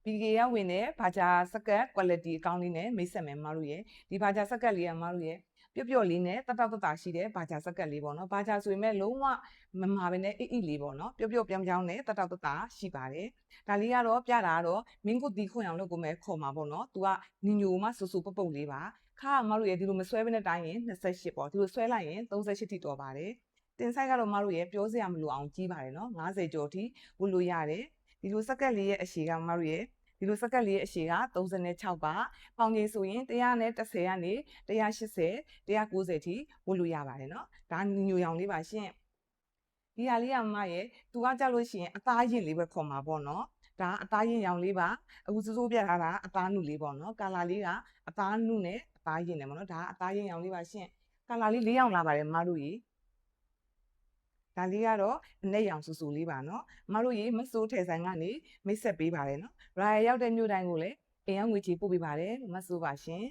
PK ရဝင်တဲ့ဘာချာစကတ် quality အကောင့်လေးနဲ့မိတ်ဆက်မယ်မတို့ရဲ့ဒီဘာချာစကတ်လေးကမတို့ရဲ့ပျော့ပျော့လေးနဲ့တတရှိတဲ့ဘာချာစကတ်လေးပေါ့နော်ဘာချာဆိုရင်မဲ့လုံးဝမမာပဲနဲ့အိလေးပေါ့နော်ပျော့ပျော့ပြောင်းပြောင်းနဲ့တရှိပါတယ်ဒါလေးကတော့ပြတာကတော့မင်းကိုတီးခွင့်အောင်လုပ်ကိုမဲ့ခေါ်မှာပေါ့နော်သူကညီညိုမှဆူဆူပုတ်ပုတ်လေးပါခါမတို့ရဲ့ဒီလိုမဆွဲဘဲနဲ့တိုင်းရင်28ပေါ့ဒီလိုဆွဲလိုက်ရင်38ထိတော်ပါတယ်တင်ဆိုင်ကတော့မတို့ရဲ့ပြောစရာမလိုအောင်ကြီးပါတယ်နော်50ကျော်ထိဝတ်လို့ရတယ်ဒီလိုစကတ်လေးရဲ့အရှည်ကမတို့ရဲ့ဒီလိုစကတ်လေးရဲ့အရှည်က36ပါပေါင်ကြီးဆိုရင်110ကနေ180 190ထိဝတ်လို့ရပါတယ်နော်ဒါညိုရောင်လေးပါရှင်ဒီဟာလေးကမရဲ့သူကကြလို့ရှိရင်အသားရင်လေးပဲခေါ်မှာပေါ့နော်ဒါအသားရင်ရောင်လေးပါအခုစိုးစိုးပြထားတာအသားနုလေးပေါ့နော်ကာလာလေးကအသားနုနဲ့အသားရင်တယ်ပေါ့နော်ဒါအသားရင်ရောင်လေးပါရှင်ကာလာလေး4ရောင်လာပါတယ်မတို့ကြီးဒါလေးကတော့အနက်ရောင်ဆူဆူလေးပါနော်မတို့ရေမစိုးထဲဆိုင်ကနေမိတ်ဆက်ပေးပါတယ်နော်ရာရောက်တဲ့မြို့တိုင်းကိုလည်းအိမ်ရောက်ငွေချေပို့ပေးပါတယ်မစိုးပါရှင်